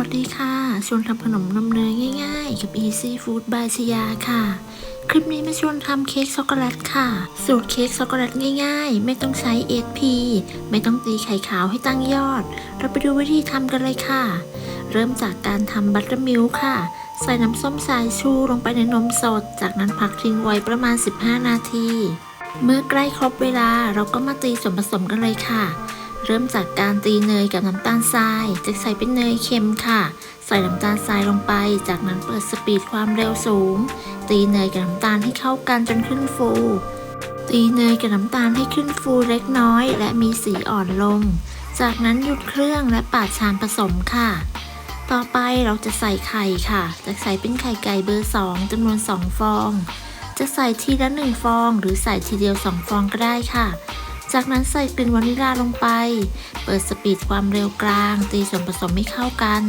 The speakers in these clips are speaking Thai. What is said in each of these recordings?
วัสดีค่ะชวนทำขนมนมเนยง่ายๆกับ Easy Food by ชยาค่ะ คลิปนี้มาชวนทำเค้กช็อกโกแลตค่ะสูตรเค้กช็อกโกแลตง่ายๆไม่ต้องใช้ SP ไม่ต้องตีไข่ขาวให้ตั้งยอดเราไปดูวิธีทำกันเลยค่ะเริ่มจากการทำบัตเตอร์มิลค์ค่ะใส่น้ำส้มสายชูลงไปในนมสดจากนั้นพักทิ้งไว้ประมาณ15นาทีเมื่อใกล้ครบเวลาเราก็มาตีส่วนผสมกันเลยค่ะเริ่มจากการตีเนยกับน้ำตาลทรายจะใส่เป็นเนยเค็มค่ะใส่น้ำตาลทรายลงไปจากนั้นเปิดสปีดความเร็วสูงตีเนยกับน้ำตาลให้เข้ากันจนขึ้นฟูตีเนยกับน้ำตาลให้ขึ้นฟูเล็กน้อยและมีสีอ่อนลงจากนั้นหยุดเครื่องและปาดชามผสมค่ะต่อไปเราจะใส่ไข่ค่ะจะใส่เป็นไข่ไก่เบอร์2จำนวน2ฟองจะใส่ทีละ1ฟองหรือใส่ทีเดียว2ฟองก็ได้ค่ะจากนั้นใส่กลิ่นวานิลลาลงไปเปิดสปีดความเร็วกลางตีส่วนผสมให้เข้ากัน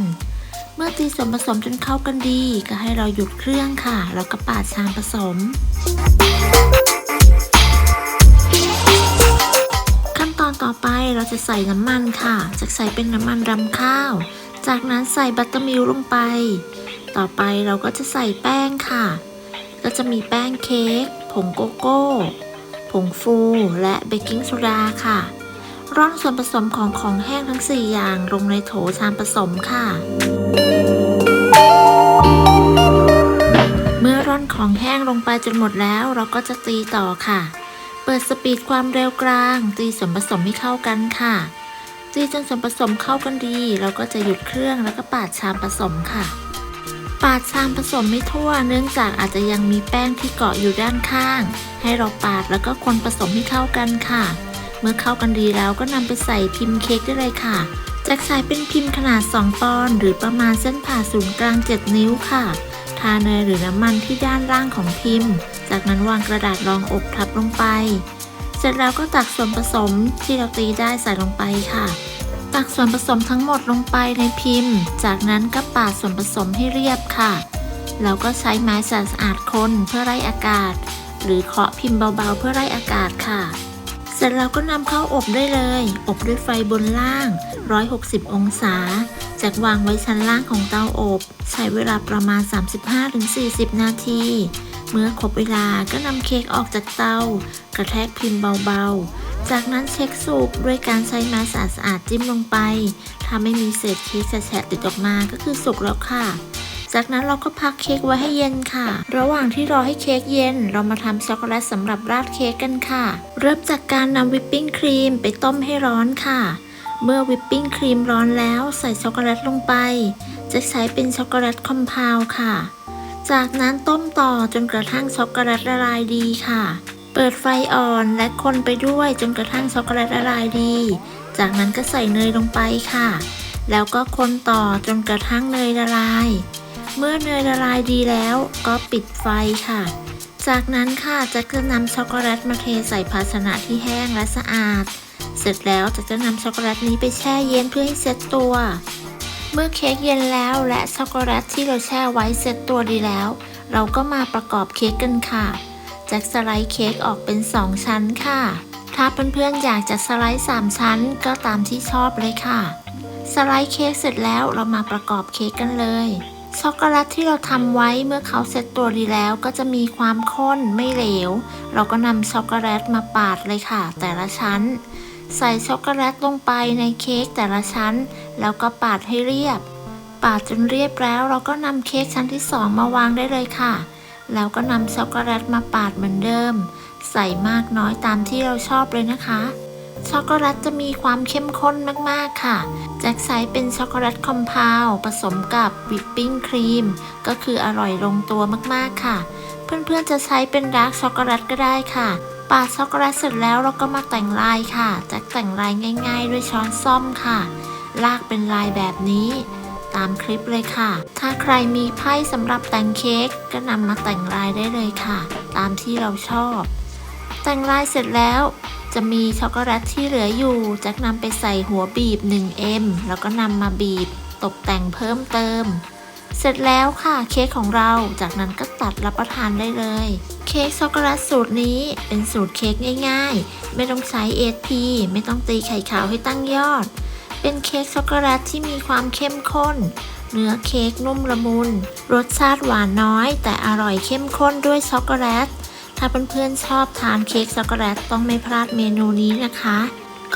เมื่อตีส่วนผสมจนเข้ากันดีก็ให้เราหยุดเครื่องค่ะแล้วก็ปาดชามผสมขั้นตอนต่อไปเราจะใส่น้ำมันค่ะจะใส่เป็นน้ำมันรำข้าวจากนั้นใส่บัตเตอร์มิลค์ลงไปต่อไปเราก็จะใส่แป้งค่ะก็จะมีแป้งเค้กผงโกโก้ผงฟูและเบกกิ้งโซดาค่ะร่อนส่วนผสมของแห้งทั้ง4อย่างลงในโถชามผสมค่ะเมื่อร่อนของแห้งลงไปจนหมดแล้วเราก็จะตีต่อค่ะเปิดสปีดความเร็วกลางตีส่วนผสมให้เข้ากันค่ะตีจนส่วนผสมเข้ากันดีเราก็จะหยุดเครื่องแล้วก็ปาดชามผสมค่ะปาดชามผสมไม่ทั่วเนื่องจากอาจจะยังมีแป้งที่เกาะอยู่ด้านข้างให้เราปาดแล้วก็คนผสมให้เข้ากันค่ะเมื่อเข้ากันดีแล้วก็นำไปใส่พิมพ์เค้กได้เลยค่ะจะใส่เป็นพิมพ์ขนาด2ปอนด์หรือประมาณเส้นผ่าศูนย์กลาง7นิ้วค่ะทาเนยหรือน้ำมันที่ด้านล่างของพิมพ์จากนั้นวางกระดาษรองอบทับลงไปเสร็จแล้วก็ตักส่วนผสมที่เราตีได้ใส่ลงไปค่ะตักส่วนผสมทั้งหมดลงไปในพิมพ์จากนั้นก็ปาดส่วนผสมให้เรียบค่ะแล้วก็ใช้ไม้สะอาดคนเพื่อไล่อากาศหรือเคาะพิมพ์เบาๆเพื่อไล่อากาศค่ะเสร็จแล้วก็นำเข้าอบได้เลยอบด้วยไฟบนล่าง160องศาจากวางไว้ชั้นล่างของเตาอบใช้เวลาประมาณ 35-40 นาทีเมื่อครบเวลาก็นำเค้กออกจากเตากระแทกพิมพ์เบาๆจากนั้นเช็คสุกด้วยการใช้ไม้สะอาดจิ้มลงไปถ้าไม่มีเศษเค้กแฉะติดออกมาก็คือสุกแล้วค่ะจากนั้นเราก็พักเค้กไว้ให้เย็นค่ะระหว่างที่รอให้เค้กเย็นเรามาทำช็อกโกแลตสำหรับราดเค้กกันค่ะเริ่มจากการนำวิปปิ้งครีมไปต้มให้ร้อนค่ะเมื่อวิปปิ้งครีมร้อนแล้วใส่ช็อกโกแลตลงไปจะใช้เป็นช็อกโกแลตคอมเพลด์ค่ะจากนั้นต้มต่อจนกระทั่งช็อกโกแลตละลายดีค่ะเปิดไฟอ่อนและคนไปด้วยจนกระทั่งช็อกโกแลตละลายดีจากนั้นก็ใส่เนยลงไปค่ะแล้วก็คนต่อจนกระทั่งเนยละลายเมื่อเนยละลายดีแล้วก็ปิดไฟค่ะจากนั้นค่ะจะนำช็อกโกแลตมาเทใส่ภาชนะที่แห้งและสะอาดเสร็จแล้วจะนำช็อกโกแลตนี้ไปแช่เย็นเพื่อให้เซ็ตตัวเมื่อเค้กเย็นแล้วและช็อกโกแลตที่เราแช่ไว้เซ็ตตัวดีแล้วเราก็มาประกอบเค้กกันค่ะจะสไลด์เค้กออกเป็น2ชั้นค่ะถ้าเพื่อนๆอยากจะสไลด์3ชั้นก็ตามที่ชอบเลยค่ะสไลด์เค้กเสร็จแล้วเรามาประกอบเค้กกันเลยช็อกโกแลตที่เราทำไว้เมื่อเขาเซ็ตตัวดีแล้วก็จะมีความข้นไม่เหลวเราก็นำช็อกโกแลตมาปาดเลยค่ะแต่ละชั้นใส่ช็อกโกแลตลงไปในเค้กแต่ละชั้นแล้วก็ปาดให้เรียบปาดจนเรียบแล้วเราก็นำเค้กชั้นที่2มาวางได้เลยค่ะแล้วก็นำช็อกโกแลตมาปาดเหมือนเดิมใส่มากน้อยตามที่เราชอบเลยนะคะช็อกโกแลตจะมีความเข้มข้นมากๆค่ะแจ็คใช้เป็นช็อกโกแลตคอมเพลด์ผสมกับวิปปิ้งครีมก็คืออร่อยลงตัวมากๆค่ะเพื่อนๆจะใช้เป็นดาร์กช็อกโกแลตก็ได้ค่ะปาดช็อกโกแลตเสร็จแล้วเราก็มาแต่งลายค่ะแจ็คแต่งลายง่ายๆด้วยช้อนส้อมค่ะลากเป็นลายแบบนี้ตามคลิปเลยค่ะถ้าใครมีไพ่สำหรับแต่งเค้กก็นำมาแต่งลายได้เลยค่ะตามที่เราชอบแต่งลายเสร็จแล้วจะมีช็อกโกแลตที่เหลืออยู่จะนำไปใส่หัวบีบ 1M แล้วก็นำมาบีบตกแต่งเพิ่มเติมเสร็จแล้วค่ะเค้กของเราจากนั้นก็ตัดรับประทานได้เลยเค้กช็อกโกแลตสูตรนี้เป็นสูตรเค้กง่ายๆไม่ต้องใช้ SP ไม่ต้องตีไข่ขาวให้ตั้งยอด เป็นเค้กช็อกโกแลตที่มีความเข้มข้น เนื้อเค้กนุ่มละมุน รสชาติหวานน้อยแต่อร่อยเข้มข้นด้วยช็อกโกแลต ถ้าเพื่อนๆชอบทานเค้กช็อกโกแลตต้องไม่พลาดเมนูนี้นะคะ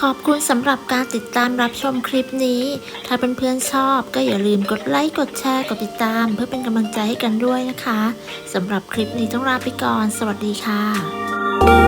ขอบคุณสำหรับการติดตามรับชมคลิปนี้ ถ้าเพื่อนๆชอบก็อย่าลืมกดไลค์ กดแชร์ กดติดตามเพื่อเป็นกำลังใจให้กันด้วยนะคะ สำหรับคลิปนี้ต้องลาไปก่อน สวัสดีค่ะ